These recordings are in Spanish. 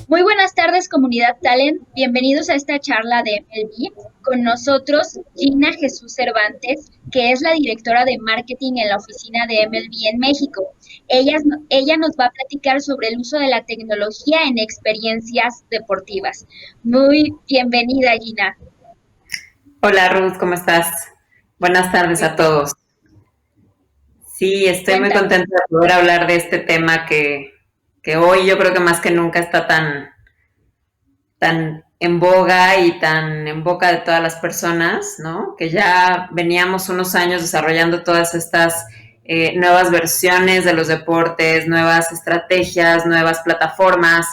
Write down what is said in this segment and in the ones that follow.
Muy buenas tardes, comunidad Talent. Bienvenidos a esta charla de MLB. Con nosotros, Gina Jesús Cervantes, que es la directora de marketing en la oficina de MLB en México. Ella nos va a platicar sobre el uso de la tecnología en experiencias deportivas. Muy bienvenida, Gina. Hola Ruth, ¿cómo estás? Buenas tardes a todos. Sí, estoy muy Cuéntanos. contenta de poder hablar de este tema que hoy yo creo que más que nunca está tan en boga y tan en boca de todas las personas, ¿no? Que ya veníamos unos años desarrollando todas estas nuevas versiones de los deportes, nuevas estrategias, nuevas plataformas,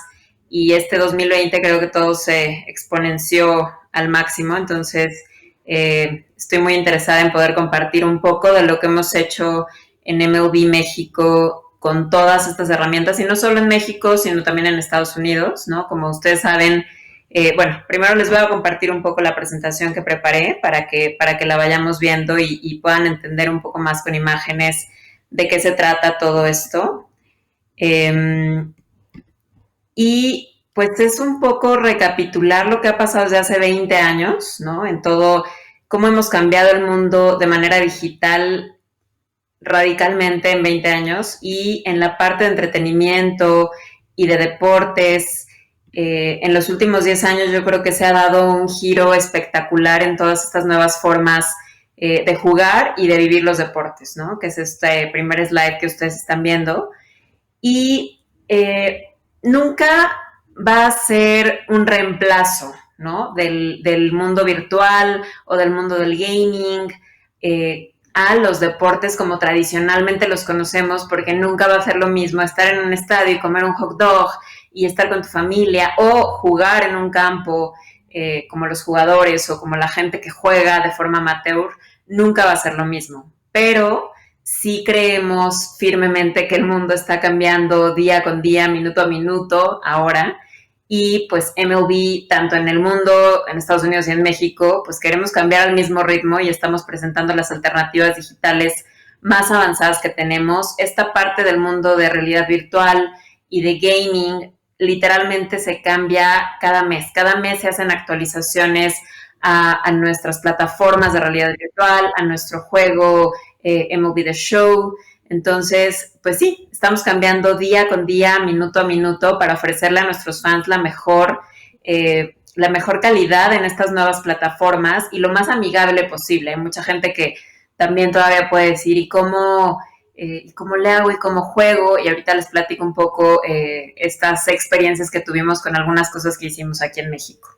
y este 2020 creo que todo se exponenció al máximo. Entonces estoy muy interesada en poder compartir un poco de lo que hemos hecho en MLB México con todas estas herramientas, y no solo en México, sino también en Estados Unidos, ¿no? Como ustedes saben, bueno, primero les voy a compartir un poco la presentación que preparé para que la vayamos viendo y puedan entender un poco más con imágenes de qué se trata todo esto. Eh, y pues es un poco recapitular lo que ha pasado desde hace 20 años, ¿no? En todo, cómo hemos cambiado el mundo de manera digital radicalmente en 20 años, y en la parte de entretenimiento y de deportes. En los últimos 10 años yo creo que se ha dado un giro espectacular en todas estas nuevas formas de jugar y de vivir los deportes, ¿no? Que es este primer slide que ustedes están viendo. Y nunca va a ser un reemplazo, ¿no? Del mundo virtual o del mundo del gaming a los deportes como tradicionalmente los conocemos, porque nunca va a ser lo mismo estar en un estadio y comer un hot dog y estar con tu familia, o jugar en un campo como los jugadores o como la gente que juega de forma amateur. Nunca va a ser lo mismo. Pero sí creemos firmemente que el mundo está cambiando día con día, minuto a minuto, ahora. Y pues MLB, tanto en el mundo, en Estados Unidos y en México, pues queremos cambiar al mismo ritmo y estamos presentando las alternativas digitales más avanzadas que tenemos. Esta parte del mundo de realidad virtual y de gaming literalmente se cambia cada mes. Cada mes se hacen actualizaciones a nuestras plataformas de realidad virtual, a nuestro juego MLB The Show. Entonces, pues sí, estamos cambiando día con día, minuto a minuto, para ofrecerle a nuestros fans la mejor calidad en estas nuevas plataformas y lo más amigable posible. Hay mucha gente que también todavía puede decir, ¿y cómo le hago y cómo juego? Y ahorita les platico un poco estas experiencias que tuvimos con algunas cosas que hicimos aquí en México.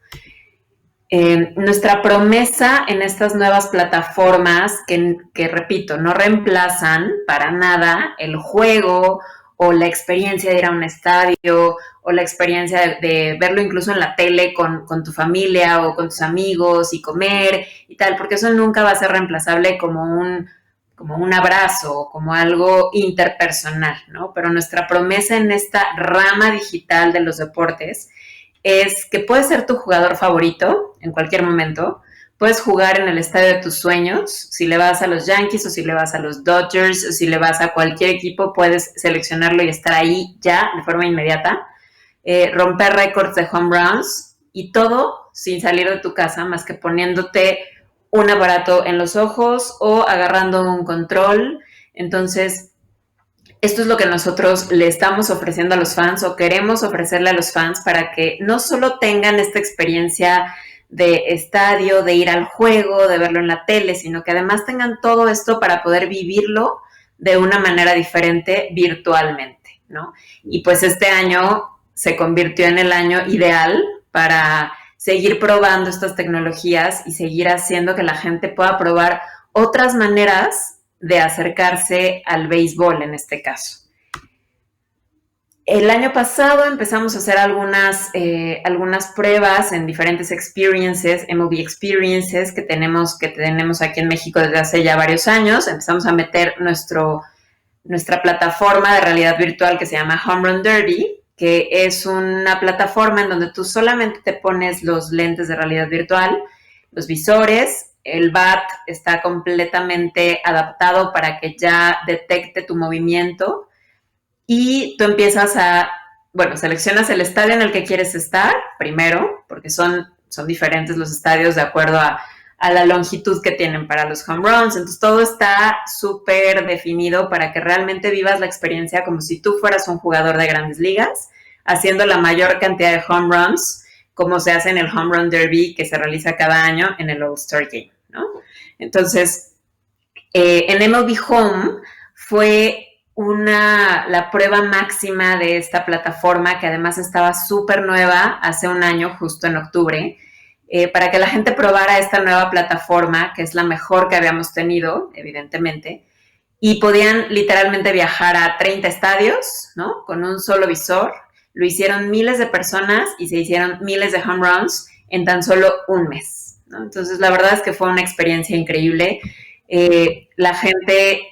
Nuestra promesa en estas nuevas plataformas, que repito, no reemplazan para nada el juego o la experiencia de ir a un estadio o la experiencia de verlo incluso en la tele con tu familia o con tus amigos y comer y tal, porque eso nunca va a ser reemplazable como un abrazo o como algo interpersonal, ¿no? Pero nuestra promesa en esta rama digital de los deportes es que puedes ser tu jugador favorito en cualquier momento. Puedes jugar en el estadio de tus sueños. Si le vas a los Yankees o si le vas a los Dodgers o si le vas a cualquier equipo, puedes seleccionarlo y estar ahí ya de forma inmediata. Romper récords de home runs, y todo sin salir de tu casa, más que poniéndote un aparato en los ojos o agarrando un control. Entonces, esto es lo que nosotros le estamos ofreciendo a los fans, o queremos ofrecerle a los fans, para que no solo tengan esta experiencia de estadio, de ir al juego, de verlo en la tele, sino que además tengan todo esto para poder vivirlo de una manera diferente virtualmente, ¿no? Y pues este año se convirtió en el año ideal para seguir probando estas tecnologías y seguir haciendo que la gente pueda probar otras maneras de acercarse al béisbol en este caso. El año pasado empezamos a hacer algunas pruebas en diferentes experiences, MLB Experiences, que tenemos aquí en México desde hace ya varios años. Empezamos a meter nuestra plataforma de realidad virtual que se llama Home Run Derby, que es una plataforma en donde tú solamente te pones los lentes de realidad virtual, los visores, el bat está completamente adaptado para que ya detecte tu movimiento y tú empiezas bueno, seleccionas el estadio en el que quieres estar primero, porque son diferentes los estadios de acuerdo a la longitud que tienen para los home runs. Entonces todo está súper definido para que realmente vivas la experiencia como si tú fueras un jugador de grandes ligas, haciendo la mayor cantidad de home runs, como se hace en el Home Run Derby que se realiza cada año en el All-Star Game, ¿no? Entonces, en MLB Home fue la prueba máxima de esta plataforma que además estaba súper nueva hace un año, justo en octubre, para que la gente probara esta nueva plataforma, que es la mejor que habíamos tenido, evidentemente, y podían literalmente viajar a 30 estadios, ¿no? Con un solo visor. Lo hicieron miles de personas y se hicieron miles de home runs en tan solo un mes, ¿no? Entonces, la verdad es que fue una experiencia increíble. La gente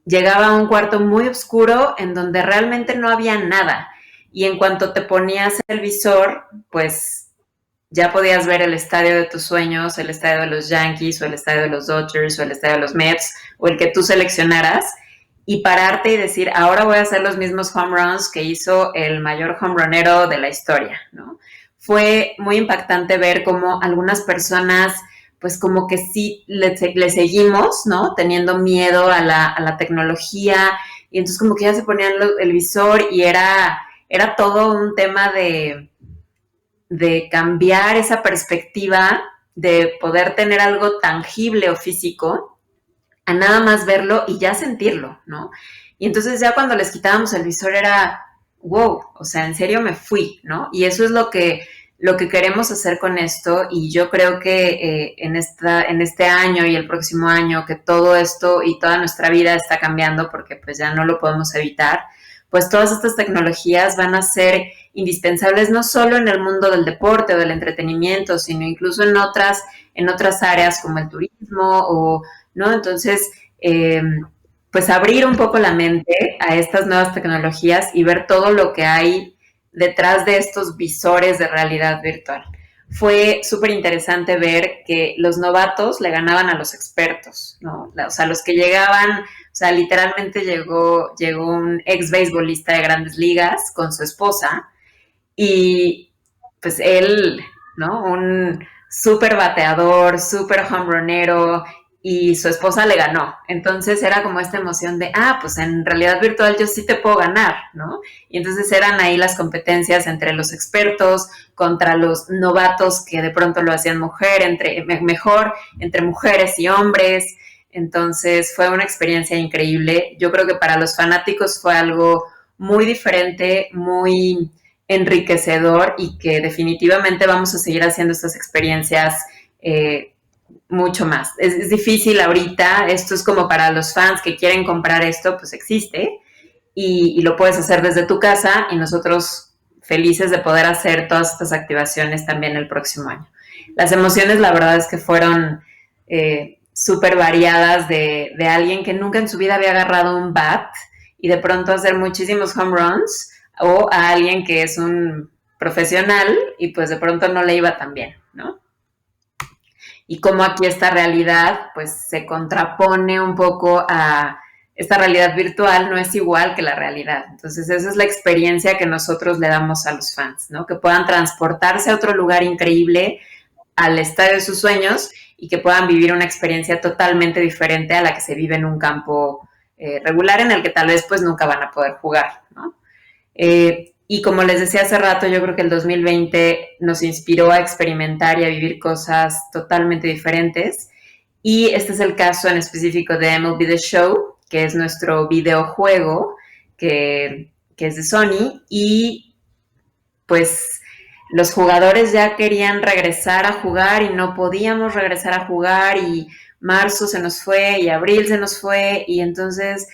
llegaba a un cuarto muy oscuro en donde realmente no había nada. Y en cuanto te ponías el visor, pues ya podías ver el estadio de tus sueños, el estadio de los Yankees, o el estadio de los Dodgers, o el estadio de los Mets, o el que tú seleccionaras, y pararte y decir, ahora voy a hacer los mismos home runs que hizo el mayor home runero de la historia, ¿no? Fue muy impactante ver cómo algunas personas pues como que sí le seguimos, ¿no? Teniendo miedo a la tecnología, y entonces como que ya se ponían el visor y era todo un tema de cambiar esa perspectiva, de poder tener algo tangible o físico, a nada más verlo y ya sentirlo, ¿no? Y entonces ya cuando les quitábamos el visor era, wow, o sea, en serio me fui, ¿no? Y eso es lo que queremos hacer con esto, y yo creo que en este año y el próximo año, que todo esto y toda nuestra vida está cambiando porque pues ya no lo podemos evitar, pues todas estas tecnologías van a ser indispensables no solo en el mundo del deporte o del entretenimiento, sino incluso en otras áreas como el turismo, o, ¿no? Entonces, pues abrir un poco la mente a estas nuevas tecnologías y ver todo lo que hay detrás de estos visores de realidad virtual. Fue súper interesante ver que los novatos le ganaban a los expertos, ¿no? O sea, los que llegaban, o sea, literalmente llegó un ex beisbolista de grandes ligas con su esposa, y pues él, ¿no? Un súper bateador, súper home runero, y su esposa le ganó. Entonces era como esta emoción de, pues en realidad virtual yo sí te puedo ganar, ¿no? Y entonces eran ahí las competencias entre los expertos contra los novatos que de pronto lo hacían mejor, entre mujeres y hombres. Entonces fue una experiencia increíble. Yo creo que para los fanáticos fue algo muy diferente, muy enriquecedor, y que definitivamente vamos a seguir haciendo estas experiencias mucho más. Es difícil ahorita, esto es como para los fans que quieren comprar esto, pues existe, y lo puedes hacer desde tu casa, y nosotros felices de poder hacer todas estas activaciones también el próximo año. Las emociones, la verdad es que fueron súper variadas, de alguien que nunca en su vida había agarrado un bat y de pronto hacer muchísimos home runs, o a alguien que es un profesional y pues de pronto no le iba tan bien, ¿no? Y cómo aquí esta realidad pues se contrapone un poco a esta realidad virtual, no es igual que la realidad. Entonces esa es la experiencia que nosotros le damos a los fans, ¿no? Que puedan transportarse a otro lugar increíble, al estadio de sus sueños, y que puedan vivir una experiencia totalmente diferente a la que se vive en un campo regular, en el que tal vez pues nunca van a poder jugar, ¿no? Y como les decía hace rato, yo creo que el 2020 nos inspiró a experimentar y a vivir cosas totalmente diferentes. Y este es el caso en específico de MLB The Show, que es nuestro videojuego que es de Sony. Y pues los jugadores ya querían regresar a jugar y no podíamos regresar a jugar, y marzo se nos fue y abril se nos fue, y entonces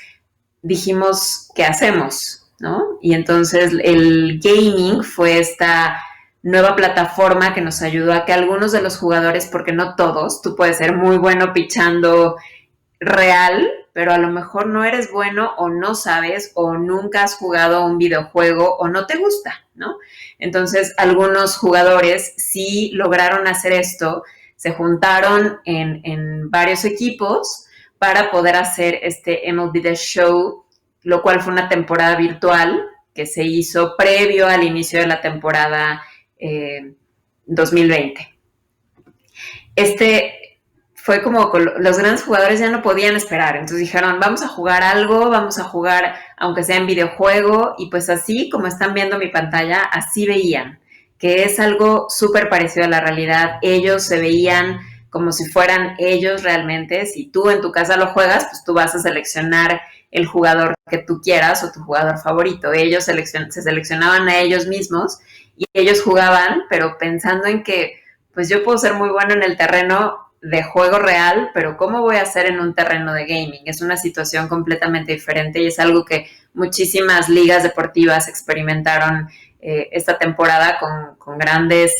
dijimos, ¿qué hacemos? ¿No? Y entonces el gaming fue esta nueva plataforma que nos ayudó a que algunos de los jugadores, porque no todos, tú puedes ser muy bueno pichando real, pero a lo mejor no eres bueno, o no sabes, o nunca has jugado un videojuego, o no te gusta, ¿no? Entonces algunos jugadores sí lograron hacer esto se juntaron en varios equipos para poder hacer este MLB The Show, lo cual fue una temporada virtual que se hizo previo al inicio de la temporada 2020. Fue como los grandes jugadores ya no podían esperar, entonces dijeron, vamos a jugar algo, vamos a jugar aunque sea en videojuego, y pues así como están viendo mi pantalla, así veían, que es algo súper parecido a la realidad. Ellos se veían como si fueran ellos realmente. Si tú en tu casa lo juegas, pues tú vas a seleccionar el jugador que tú quieras o tu jugador favorito. Ellos se seleccionaban a ellos mismos y ellos jugaban, pero pensando en que pues yo puedo ser muy bueno en el terreno de juego real, pero ¿cómo voy a hacer en un terreno de gaming? Es una situación completamente diferente y es algo que muchísimas ligas deportivas experimentaron esta temporada con grandes...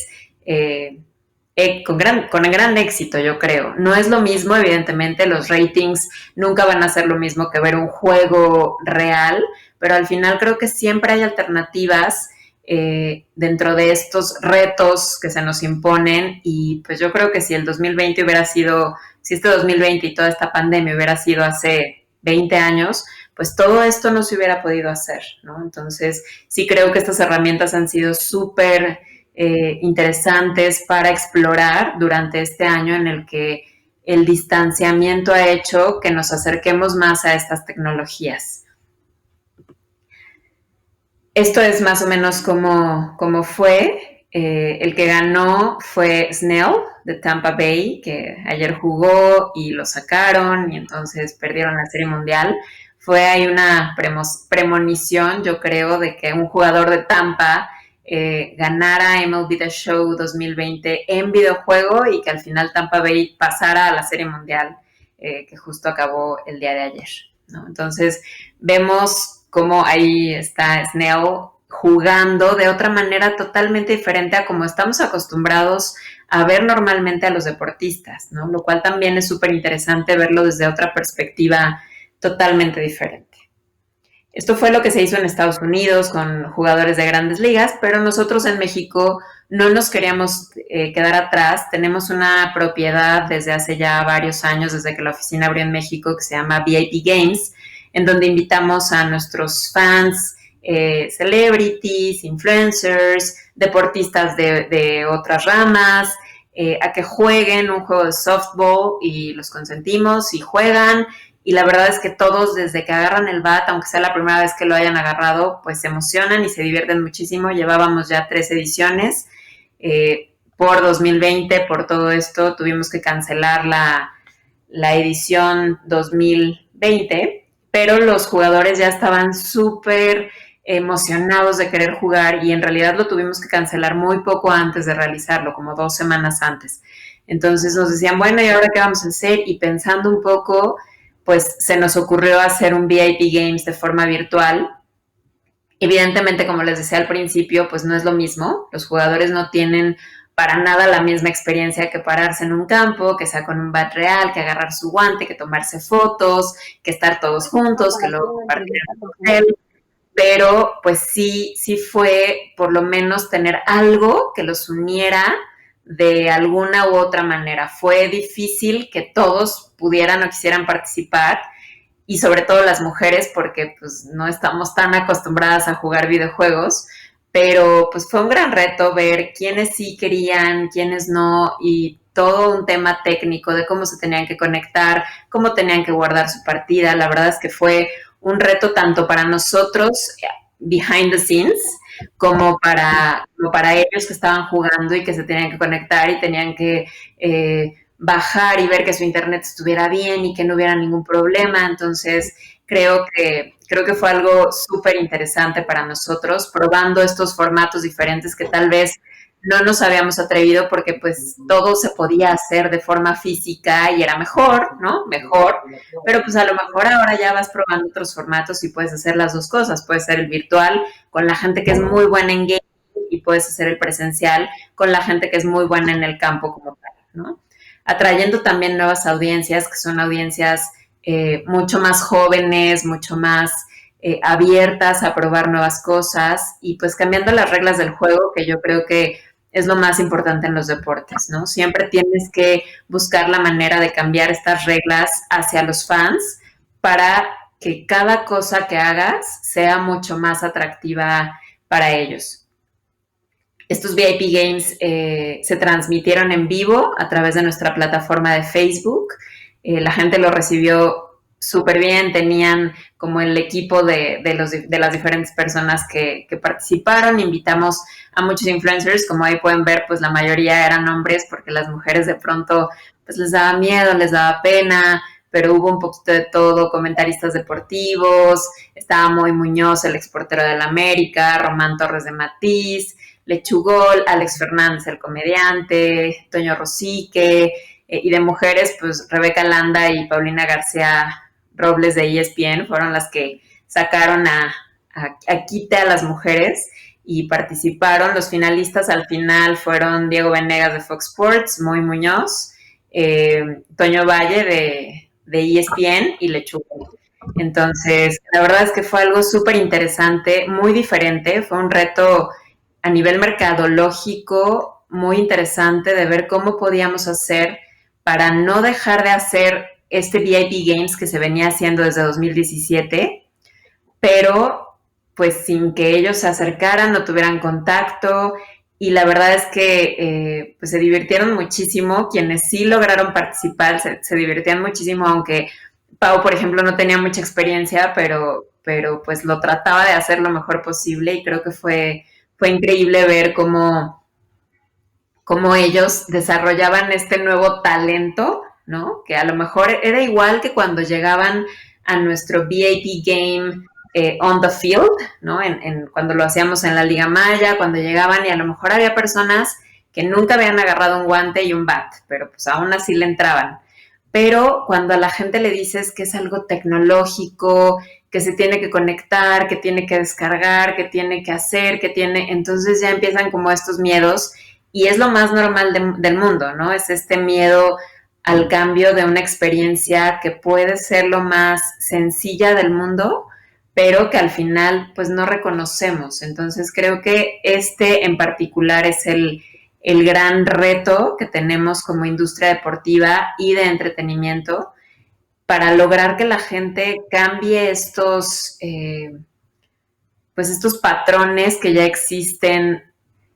con gran éxito, yo creo. No es lo mismo, evidentemente, los ratings nunca van a ser lo mismo que ver un juego real, pero al final creo que siempre hay alternativas dentro de estos retos que se nos imponen, y pues yo creo que si el 2020 hubiera sido, si este 2020 y toda esta pandemia hubiera sido hace 20 años, pues todo esto no se hubiera podido hacer, ¿no? Entonces sí creo que estas herramientas han sido súper interesantes para explorar durante este año en el que el distanciamiento ha hecho que nos acerquemos más a estas tecnologías. Esto es más o menos como fue. El que ganó fue Snell de Tampa Bay, que ayer jugó y lo sacaron y entonces perdieron la Serie Mundial. Fue ahí una premonición, yo creo, de que un jugador de Tampa ganara MLB The Show 2020 en videojuego y que al final Tampa Bay pasara a la Serie Mundial, que justo acabó el día de ayer, ¿no? Entonces vemos cómo ahí está Snell jugando de otra manera totalmente diferente a como estamos acostumbrados a ver normalmente a los deportistas, ¿no? Lo cual también es súper interesante verlo desde otra perspectiva totalmente diferente. Esto fue lo que se hizo en Estados Unidos con jugadores de grandes ligas, pero nosotros en México no nos queríamos quedar atrás. Tenemos una propiedad desde hace ya varios años, desde que la oficina abrió en México, que se llama VIP Games, en donde invitamos a nuestros fans, celebrities, influencers, deportistas de otras ramas, a que jueguen un juego de softball y los consentimos y juegan. Y la verdad es que todos, desde que agarran el bat, aunque sea la primera vez que lo hayan agarrado, pues se emocionan y se divierten muchísimo. Llevábamos ya 3 ediciones. Por 2020, por todo esto, tuvimos que cancelar la edición 2020, pero los jugadores ya estaban súper emocionados de querer jugar y en realidad lo tuvimos que cancelar muy poco antes de realizarlo, como 2 semanas antes. Entonces nos decían, bueno, ¿y ahora qué vamos a hacer? Y pensando un poco, pues se nos ocurrió hacer un VIP Games de forma virtual. Evidentemente, como les decía al principio, pues no es lo mismo. Los jugadores no tienen para nada la misma experiencia que pararse en un campo, que sea con un bat real, que agarrar su guante, que tomarse fotos, que estar todos juntos, que luego compartir el hotel. Pero pues sí fue por lo menos tener algo que los uniera de alguna u otra manera. Fue difícil que todos pudieran o quisieran participar, y sobre todo las mujeres, porque pues no estamos tan acostumbradas a jugar videojuegos, pero pues fue un gran reto ver quiénes sí querían, quiénes no, y todo un tema técnico de cómo se tenían que conectar, cómo tenían que guardar su partida. La verdad es que fue un reto tanto para nosotros behind the scenes como para ellos que estaban jugando y que se tenían que conectar y tenían que bajar y ver que su internet estuviera bien y que no hubiera ningún problema. Entonces creo que fue algo súper interesante para nosotros, probando estos formatos diferentes que tal vez no nos habíamos atrevido porque pues todo se podía hacer de forma física y era mejor, ¿no? Mejor, pero pues a lo mejor ahora ya vas probando otros formatos y puedes hacer las dos cosas. Puedes hacer el virtual con la gente que es muy buena en game y puedes hacer el presencial con la gente que es muy buena en el campo como tal, ¿no? Atrayendo también nuevas audiencias, que son audiencias mucho más jóvenes, mucho más abiertas a probar nuevas cosas y pues cambiando las reglas del juego, que yo creo que es lo más importante en los deportes, ¿no? Siempre tienes que buscar la manera de cambiar estas reglas hacia los fans para que cada cosa que hagas sea mucho más atractiva para ellos. Estos VIP Games se transmitieron en vivo a través de nuestra plataforma de Facebook. La gente lo recibió súper bien, tenían como el equipo de las diferentes personas que participaron, invitamos a muchos influencers, como ahí pueden ver, pues la mayoría eran hombres porque las mujeres de pronto pues les daba miedo, les daba pena, pero hubo un poquito de todo, comentaristas deportivos, estaba Moy Muñoz, el exportero de la América, Román Torres de Matiz, Lechugol, Alex Fernández, el comediante, Toño Rosique, y de mujeres, pues Rebeca Landa y Paulina García Robles de ESPN fueron las que sacaron a quite a las mujeres y participaron. Los finalistas al final fueron Diego Venegas de Fox Sports, Moy Muñoz, Toño Valle de ESPN y Lechuga. Entonces, la verdad es que fue algo súper interesante, muy diferente, fue un reto a nivel mercadológico muy interesante de ver cómo podíamos hacer para no dejar de hacer este VIP Games que se venía haciendo desde 2017, pero pues sin que ellos se acercaran, no tuvieran contacto, y la verdad es que pues se divirtieron muchísimo. Quienes sí lograron participar se divirtieron muchísimo, aunque Pau, por ejemplo, no tenía mucha experiencia, pero pues lo trataba de hacer lo mejor posible, y creo que fue increíble ver cómo ellos desarrollaban este nuevo talento, ¿no? Que a lo mejor era igual que cuando llegaban a nuestro VIP Game on the field, ¿no? Cuando lo hacíamos en la Liga Maya, cuando llegaban y a lo mejor había personas que nunca habían agarrado un guante y un bat, pero pues aún así le entraban. Pero cuando a la gente le dices que es algo tecnológico, que se tiene que conectar, que tiene que descargar, que tiene que hacer, entonces ya empiezan como estos miedos, y es lo más normal del mundo, ¿no? Es este miedo al cambio de una experiencia que puede ser lo más sencilla del mundo, pero que al final pues no reconocemos. Entonces creo que este en particular es el gran reto que tenemos como industria deportiva y de entretenimiento para lograr que la gente cambie pues estos patrones que ya existen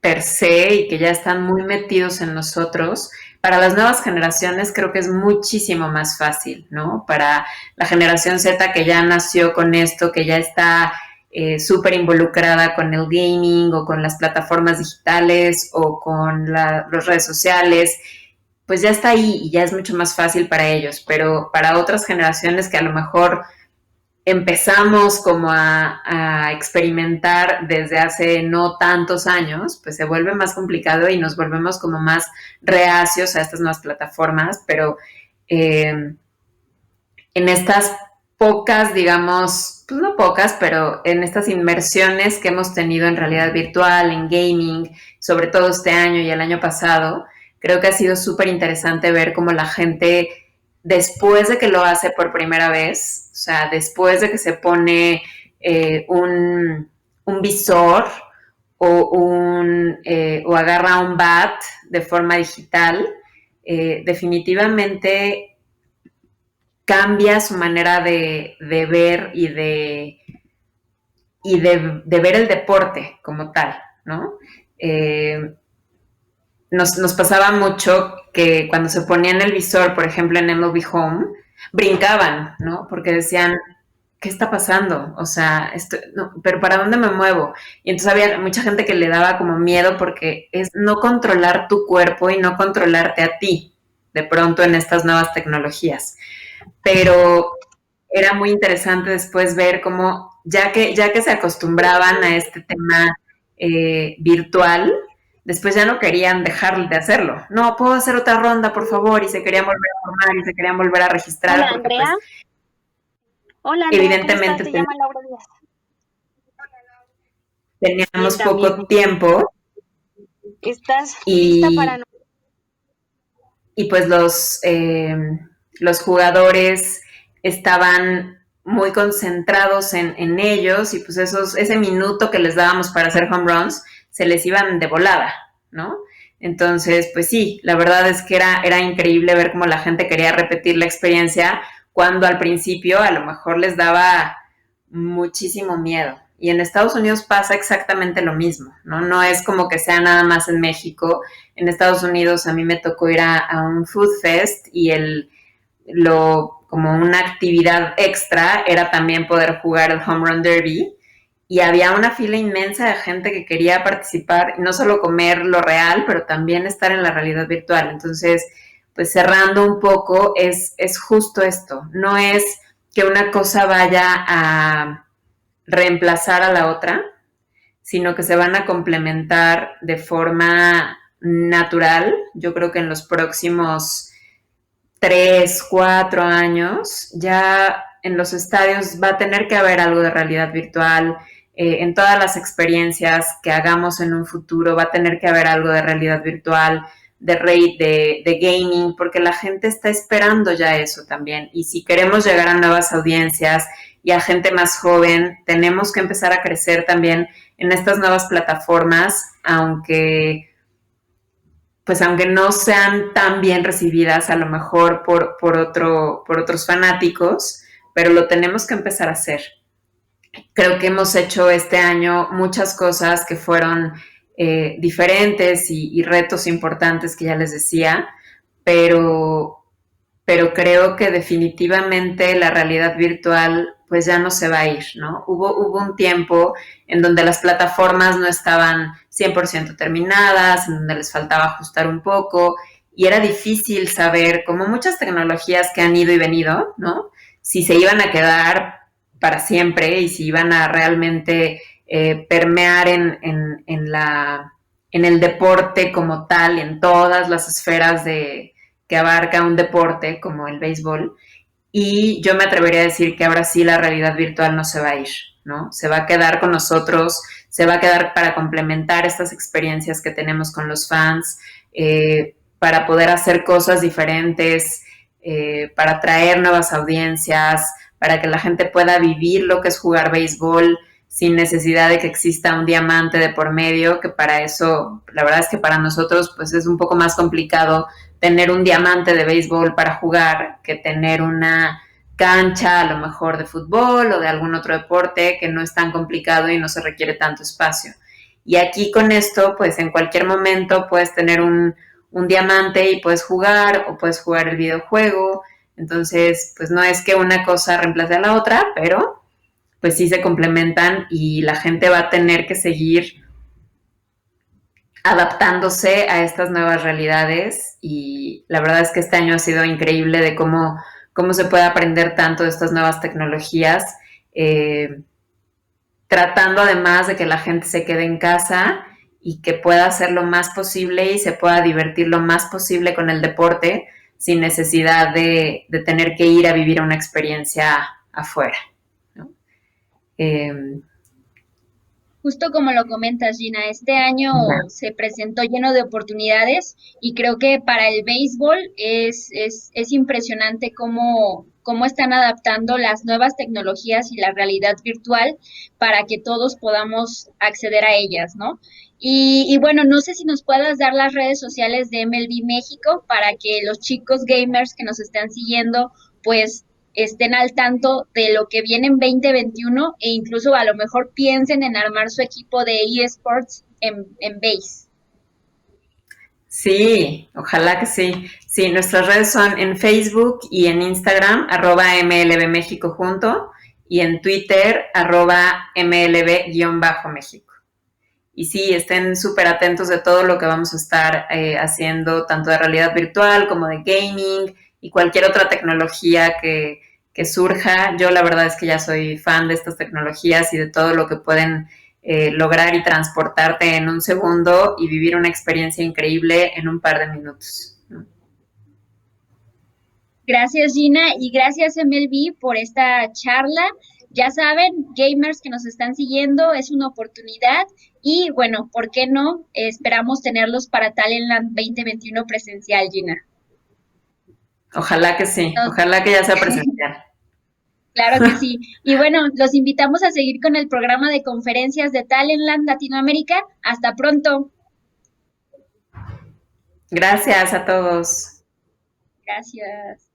per se y que ya están muy metidos en nosotros. Para las nuevas generaciones creo que es muchísimo más fácil, ¿no? Para la generación Z que ya nació con esto, que ya está súper involucrada con el gaming o con las plataformas digitales o con las redes sociales, pues ya está ahí y ya es mucho más fácil para ellos. Pero para otras generaciones que a lo mejor empezamos como a experimentar desde hace no tantos años, pues se vuelve más complicado y nos volvemos como más reacios a estas nuevas plataformas, pero en estas pocas, digamos, pues no pocas, pero en estas inmersiones que hemos tenido en realidad virtual, en gaming, sobre todo este año y el año pasado, creo que ha sido súper interesante ver cómo la gente, después de que lo hace por primera vez, o sea, después de que se pone un visor o agarra un bat de forma digital, definitivamente cambia su manera de ver y de ver el deporte como tal, ¿no? Nos pasaba mucho que cuando se ponían el visor, por ejemplo, en MLB Home, brincaban, ¿no? Porque decían, ¿qué está pasando? O sea, no, pero ¿para dónde me muevo? Y entonces había mucha gente que le daba como miedo porque es no controlar tu cuerpo y no controlarte a ti, de pronto en estas nuevas tecnologías. Pero era muy interesante después ver cómo, ya que se acostumbraban a este tema virtual, después ya no querían dejar de hacerlo. No, puedo hacer otra ronda, por favor, y se querían volver a formar y se querían volver a registrar. Hola, porque, Andrea. pues, Hola, Andrea, evidentemente ¿cómo estás? Te llama Laura Díaz. teníamos Bien, poco también. tiempo. ¿Estás lista para y pues los jugadores estaban muy concentrados en ellos, y pues ese minuto que les dábamos para hacer home runs se les iban de volada, ¿no? Entonces, pues sí, la verdad es que era increíble ver cómo la gente quería repetir la experiencia cuando al principio a lo mejor les daba muchísimo miedo. Y en Estados Unidos pasa exactamente lo mismo, ¿no? No es como que sea nada más en México. En Estados Unidos a mí me tocó ir a un food fest y como una actividad extra era también poder jugar el Home Run Derby y había una fila inmensa de gente que quería participar, no solo comer lo real, pero también estar en la realidad virtual. Entonces, pues cerrando un poco, es justo esto, no es que una cosa vaya a reemplazar a la otra, sino que se van a complementar de forma natural. Yo creo que en los próximos 3, 4 años, ya en los estadios va a tener que haber algo de realidad virtual. En todas las experiencias que hagamos en un futuro va a tener que haber algo de realidad virtual, de gaming, porque la gente está esperando ya eso también. Y si queremos llegar a nuevas audiencias y a gente más joven, tenemos que empezar a crecer también en estas nuevas plataformas, aunque no sean tan bien recibidas a lo mejor por otros fanáticos, pero lo tenemos que empezar a hacer. Creo que hemos hecho este año muchas cosas que fueron diferentes y retos importantes que ya les decía, pero, pero creo que definitivamente la realidad virtual pues ya no se va a ir, ¿no? Hubo un tiempo en donde las plataformas no estaban 100% terminadas, en donde les faltaba ajustar un poco y era difícil saber, como muchas tecnologías que han ido y venido, ¿no? Si se iban a quedar para siempre y si iban a realmente permear en el deporte como tal, en todas las esferas que abarca un deporte como el béisbol. Y yo me atrevería a decir que ahora sí la realidad virtual no se va a ir, ¿no? Se va a quedar con nosotros, se va a quedar para complementar estas experiencias que tenemos con los fans, para poder hacer cosas diferentes, para atraer nuevas audiencias, para que la gente pueda vivir lo que es jugar béisbol sin necesidad de que exista un diamante de por medio, que para eso, la verdad es que para nosotros pues es un poco más complicado tener un diamante de béisbol para jugar que tener una cancha a lo mejor de fútbol o de algún otro deporte que no es tan complicado y no se requiere tanto espacio. Y aquí con esto, pues en cualquier momento puedes tener un diamante y puedes jugar o puedes jugar el videojuego. Entonces, pues no es que una cosa reemplace a la otra, pero pues sí se complementan y la gente va a tener que seguir adaptándose a estas nuevas realidades y la verdad es que este año ha sido increíble de cómo se puede aprender tanto de estas nuevas tecnologías, tratando además de que la gente se quede en casa y que pueda hacer lo más posible y se pueda divertir lo más posible con el deporte sin necesidad de tener que ir a vivir una experiencia afuera, ¿no? Justo como lo comentas, Gina, este año se presentó lleno de oportunidades y creo que para el béisbol es impresionante cómo están adaptando las nuevas tecnologías y la realidad virtual para que todos podamos acceder a ellas, ¿no? Y bueno, no sé si nos puedas dar las redes sociales de MLB México para que los chicos gamers que nos están siguiendo, pues estén al tanto de lo que viene en 2021 e incluso a lo mejor piensen en armar su equipo de eSports en base. Sí, ojalá que sí. Sí, nuestras redes son en Facebook y en Instagram, @MLB México junto, y en Twitter, @MLB_México. Y sí, estén súper atentos de todo lo que vamos a estar haciendo, tanto de realidad virtual como de gaming y cualquier otra tecnología que surja. Yo la verdad es que ya soy fan de estas tecnologías y de todo lo que pueden lograr y transportarte en un segundo y vivir una experiencia increíble en un par de minutos, ¿no? Gracias, Gina, y gracias, MLB, por esta charla. Ya saben, gamers que nos están siguiendo, es una oportunidad y bueno, ¿por qué no? Esperamos tenerlos para Talentland 2021 presencial, Gina. Ojalá que sí, ojalá que ya sea presencial. Claro que sí. Y bueno, los invitamos a seguir con el programa de conferencias de Talentland Latinoamérica. Hasta pronto. Gracias a todos. Gracias.